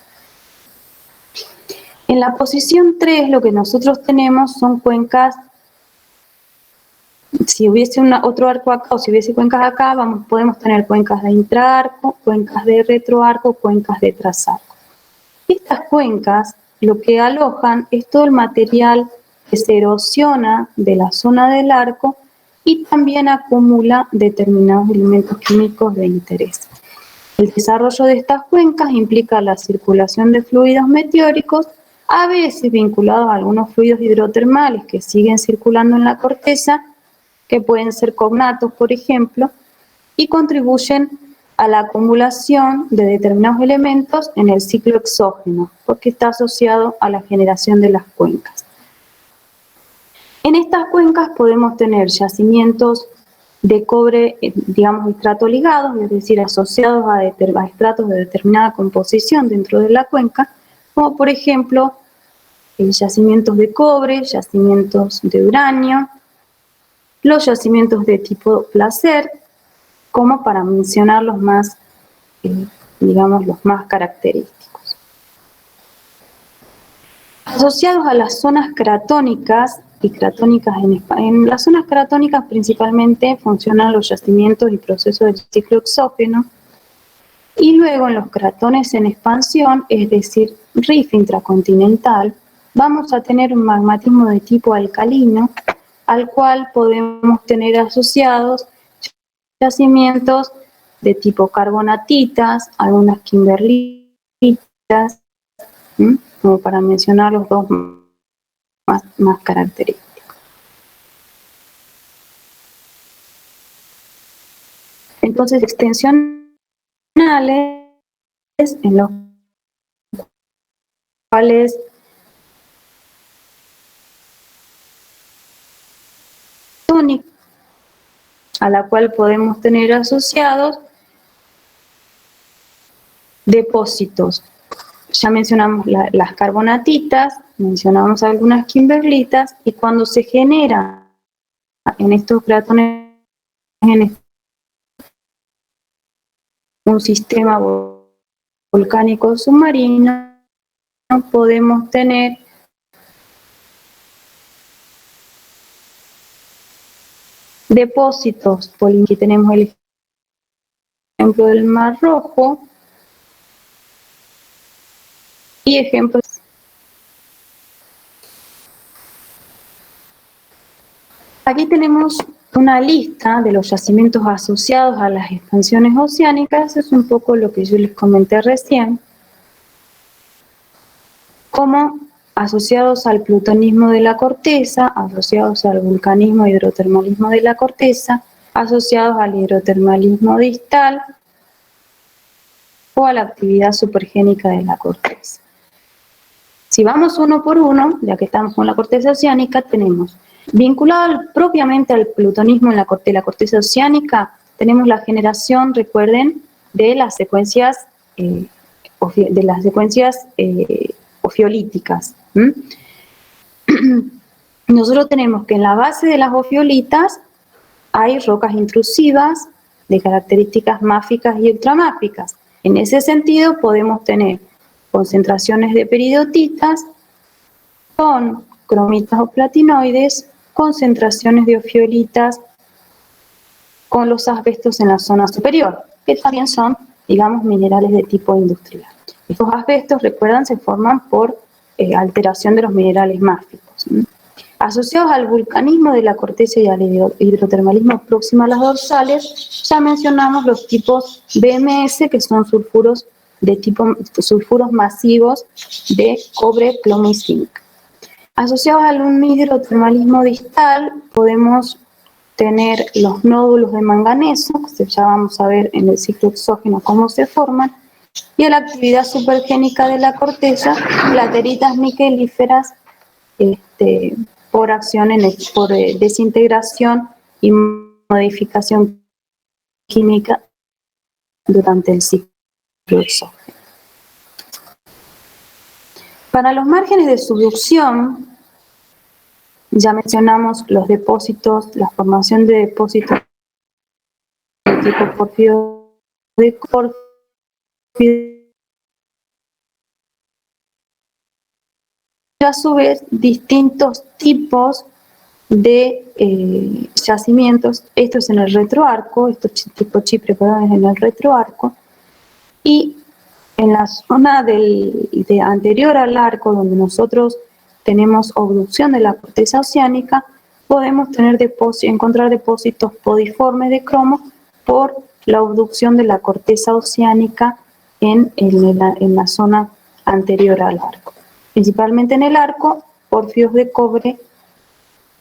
En la posición 3 lo que nosotros tenemos son cuencas. Si hubiese otro arco acá o si hubiese cuencas acá, podemos tener cuencas de intraarco, cuencas de retroarco, cuencas de trasarco. Estas cuencas lo que alojan es todo el material que se erosiona de la zona del arco y también acumula determinados elementos químicos de interés. El desarrollo de estas cuencas implica la circulación de fluidos meteóricos, a veces vinculados a algunos fluidos hidrotermales que siguen circulando en la corteza, que pueden ser cognatos, por ejemplo, y contribuyen a la acumulación de determinados elementos en el ciclo exógeno, porque está asociado a la generación de las cuencas. En estas cuencas podemos tener yacimientos de cobre, digamos, estratoligados, es decir, asociados a estratos de determinada composición dentro de la cuenca, como por ejemplo yacimientos de cobre, yacimientos de uranio, los yacimientos de tipo placer, como para mencionar los más, digamos, los más característicos. Asociados a las zonas cratónicas, en las zonas cratónicas principalmente funcionan los yacimientos y procesos del ciclo exógeno, y luego en los cratones en expansión, es decir, rift intracontinental, vamos a tener un magmatismo de tipo alcalino, al cual podemos tener asociados yacimientos de tipo carbonatitas, algunas kimberlitas, como para mencionar los dos más característicos. Entonces, extensionales en los cuales a la cual podemos tener asociados depósitos. Ya mencionamos las carbonatitas, mencionamos algunas kimberlitas, y cuando se genera en estos cratones un sistema volcánico submarino, podemos tener depósitos. Aquí tenemos el ejemplo del Mar Rojo y ejemplos. Aquí tenemos una lista de los yacimientos asociados a las expansiones oceánicas. Es un poco lo que yo les comenté recién, como asociados al plutonismo de la corteza, asociados al vulcanismo e hidrotermalismo de la corteza, asociados al hidrotermalismo distal o a la actividad supergénica de la corteza. Si vamos uno por uno, ya que estamos con la corteza oceánica, tenemos vinculado propiamente al plutonismo en la corteza oceánica, tenemos la generación, recuerden, de las secuencias ofiolíticas. Nosotros tenemos que en la base de las ofiolitas hay rocas intrusivas de características máficas y ultramáficas. En ese sentido podemos tener concentraciones de peridotitas con cromitas o platinoides, concentraciones de ofiolitas con los asbestos en la zona superior, que también son, digamos, minerales de tipo industrial. Estos asbestos, recuerdan, se forman por alteración de los minerales máficos. Asociados al vulcanismo de la corteza y al hidrotermalismo próximo a las dorsales, ya mencionamos los tipos BMS, que son sulfuros masivos de cobre, plomo y zinc. Asociados al hidrotermalismo distal, podemos tener los nódulos de manganeso, que ya vamos a ver en el ciclo exógeno cómo se forman, y a la actividad supergénica de la corteza, lateritas niquelíferas por acción por desintegración y modificación química durante el ciclo exógeno. Para los márgenes de subducción, ya mencionamos los depósitos, la formación de depósitos de tipo porfirio de Corfo, y a su vez distintos tipos de yacimientos. Esto es en el retroarco, esto tipo Chipre, perdón, es en el retroarco, y en la zona de anterior al arco, donde nosotros tenemos obducción de la corteza oceánica, podemos encontrar depósitos podiformes de cromo por la obducción de la corteza oceánica en la zona anterior al arco. Principalmente en el arco, porfios de cobre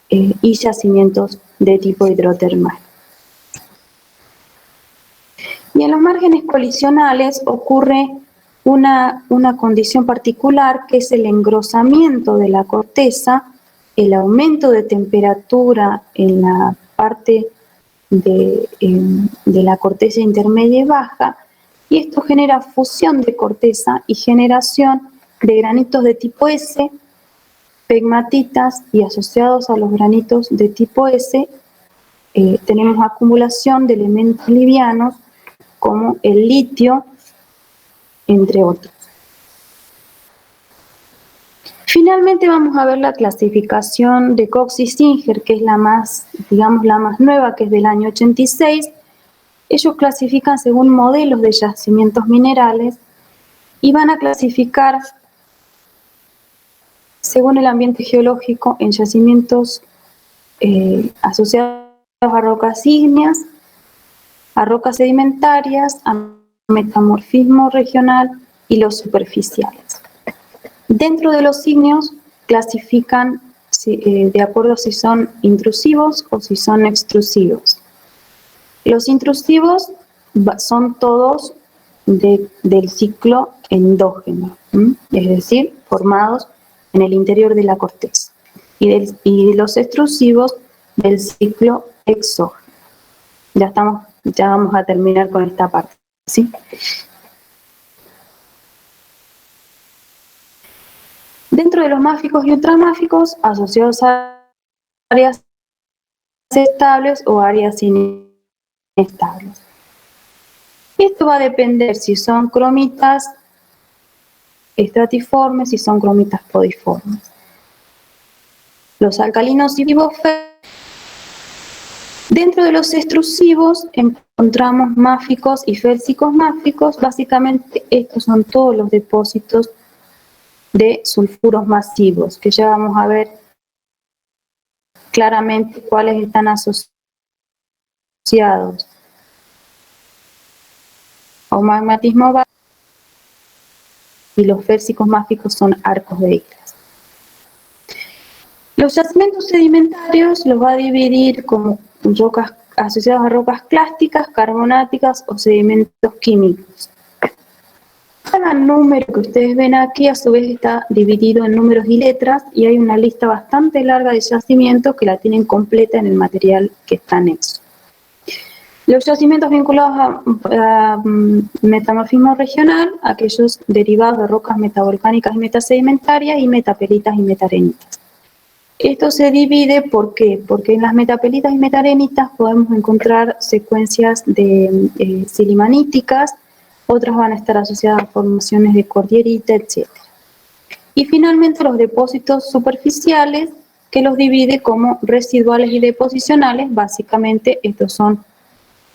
y yacimientos de tipo hidrotermal. Y en los márgenes colisionales ocurre una condición particular, que es el engrosamiento de la corteza, el aumento de temperatura en la parte de la corteza intermedia y baja, y esto genera fusión de corteza y generación de granitos de tipo S, pegmatitas, y asociados a los granitos de tipo S tenemos acumulación de elementos livianos como el litio, entre otros. Finalmente vamos a ver la clasificación de Cox y Singer, que es la más nueva, que es del año 86. Ellos clasifican según modelos de yacimientos minerales y van a clasificar según el ambiente geológico en yacimientos asociados a rocas ígneas, a rocas sedimentarias, a metamorfismo regional y los superficiales. Dentro de los ígneos clasifican de acuerdo a si son intrusivos o si son extrusivos. Los intrusivos son todos del ciclo endógeno, es decir, formados en el interior de la corteza. Y los extrusivos del ciclo exógeno. Ya vamos a terminar con esta parte, ¿sí? Dentro de los máficos y ultramáficos, asociados a áreas estables o áreas inestables. Esto va a depender si son cromitas estratiformes, si son cromitas podiformes. Los alcalinos y bifosféridos. Dentro de los extrusivos encontramos máficos y félsicos máficos. Básicamente estos son todos los depósitos de sulfuros masivos, que ya vamos a ver claramente cuáles están asociados a magmatismo bajo, y los félsicos máficos son arcos de islas. Los yacimientos sedimentarios los va a dividir como rocas asociadas a rocas clásticas, carbonáticas o sedimentos químicos. Cada número que ustedes ven aquí a su vez está dividido en números y letras, y hay una lista bastante larga de yacimientos que la tienen completa en el material que está anexo. Los yacimientos vinculados a metamorfismo regional, aquellos derivados de rocas metavolcánicas y metasedimentarias, y metapelitas y metarenitas. Esto se divide, ¿por qué? Porque en las metapelitas y metarenitas podemos encontrar secuencias de silimaníticas, otras van a estar asociadas a formaciones de cordierita, etc. Y finalmente los depósitos superficiales, que los divide como residuales y deposicionales. Básicamente estos son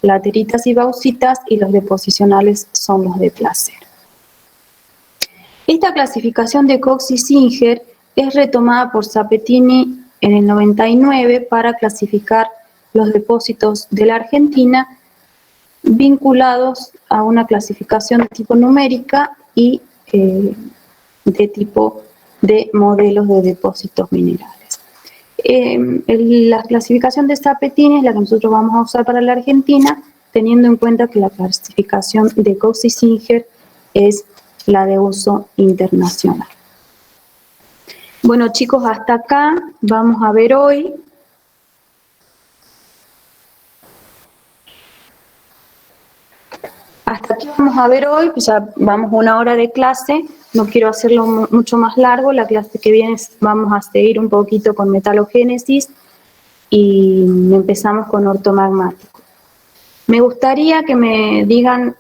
lateritas y bauxitas y los deposicionales son los de placer. Esta clasificación de Cox y Singer es retomada por Sapettini en el 99 para clasificar los depósitos de la Argentina vinculados a una clasificación de tipo numérica y de tipo de modelos de depósitos minerales. La clasificación de Sapettini es la que nosotros vamos a usar para la Argentina, teniendo en cuenta que la clasificación de Cox y Singer es la de uso internacional. Bueno, chicos, hasta acá vamos a ver hoy. Hasta aquí vamos a ver hoy, pues ya vamos una hora de clase, no quiero hacerlo mucho más largo, la clase que viene vamos a seguir un poquito con metalogénesis y empezamos con ortomagmático. Me gustaría que me digan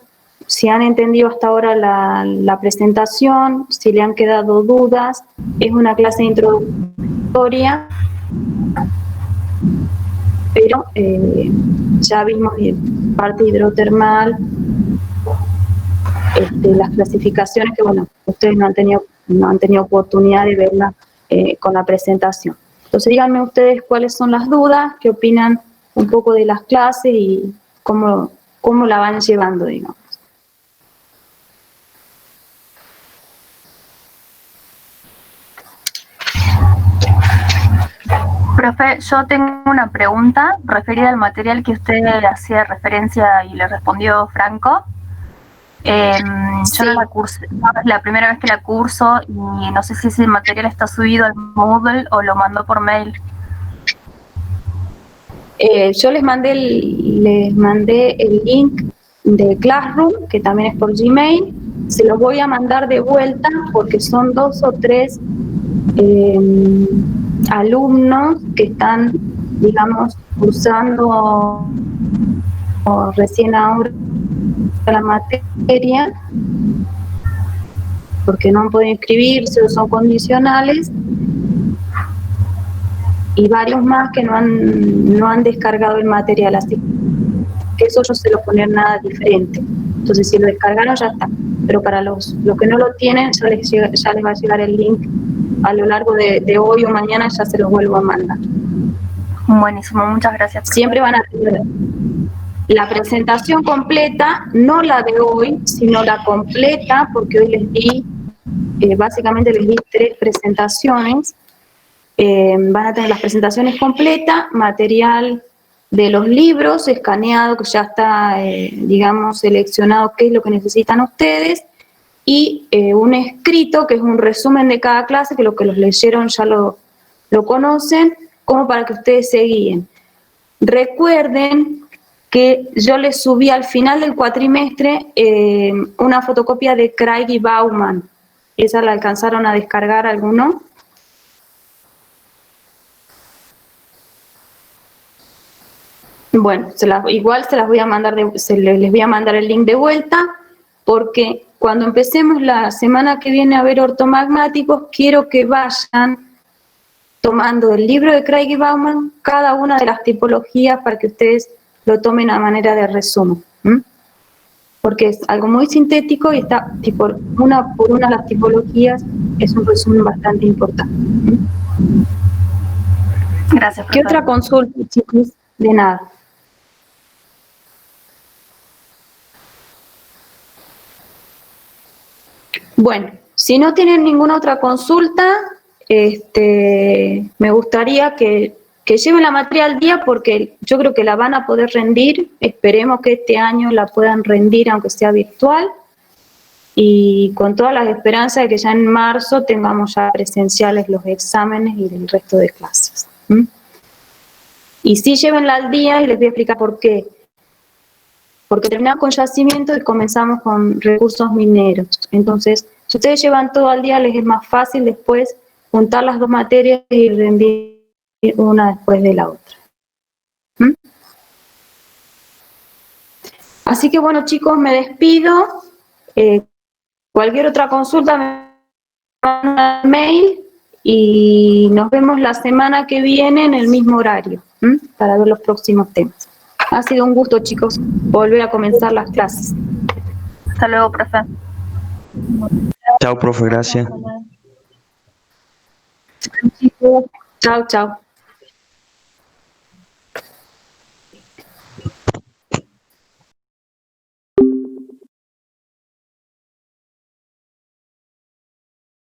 si han entendido hasta ahora la presentación, si le han quedado dudas. Es una clase introductoria, pero ya vimos parte hidrotermal, las clasificaciones que, bueno, ustedes no han tenido oportunidad de verlas con la presentación. Entonces díganme ustedes cuáles son las dudas, qué opinan un poco de las clases y cómo la van llevando, digamos. Profe, yo tengo una pregunta referida al material que usted le hacía referencia y le respondió Franco. Yo no la cursé, es la primera vez que la curso y no sé si ese material está subido al Moodle o lo mandó por mail. Yo les mandé el link de Classroom, que también es por Gmail. Se los voy a mandar de vuelta porque son 2 o 3 alumnos que están, digamos, cursando recién ahora la materia, porque no han podido inscribirse o son condicionales, y varios más que no han descargado el material, así que eso yo sé lo poner nada diferente. Entonces si lo descargaron ya está, pero para los que no lo tienen ya les va a llegar el link a lo largo de hoy o mañana, ya se los vuelvo a mandar. Buenísimo, muchas gracias. Siempre van a tener la presentación completa, no la de hoy, sino la completa, porque hoy les di, básicamente les di 3 presentaciones. Van a tener las presentaciones completas, material de los libros escaneado, que ya está, digamos, seleccionado qué es lo que necesitan ustedes, y un escrito, que es un resumen de cada clase, que lo que los leyeron ya lo conocen, como para que ustedes se guíen. Recuerden que yo les subí al final del cuatrimestre una fotocopia de Craig y Bauman. ¿Esa la alcanzaron a descargar alguno? Bueno, igual se las voy a mandar, les voy a mandar el link de vuelta, porque cuando empecemos la semana que viene a ver ortomagmáticos, quiero que vayan tomando el libro de Craig y Bauman, cada una de las tipologías, para que ustedes lo tomen a manera de resumen. Porque es algo muy sintético y está una por una las tipologías, es un resumen bastante importante. Gracias. ¿Qué otra consulta, chicos? De nada. Bueno, si no tienen ninguna otra consulta, me gustaría que lleven la materia al día, porque yo creo que la van a poder rendir. Esperemos que este año la puedan rendir, aunque sea virtual, y con todas las esperanzas de que ya en marzo tengamos ya presenciales los exámenes y el resto de clases. Y sí, llévenla al día, y les voy a explicar por qué. Porque terminamos con yacimiento y comenzamos con recursos mineros. Entonces, si ustedes llevan todo al día, les es más fácil después juntar las 2 materias y rendir una después de la otra. Así que bueno, chicos, me despido. Cualquier otra consulta al mail y nos vemos la semana que viene en el mismo horario, para ver los próximos temas. Ha sido un gusto, chicos, volver a comenzar las clases. Hasta luego, profe. Chao, profe, gracias. Chao, chao.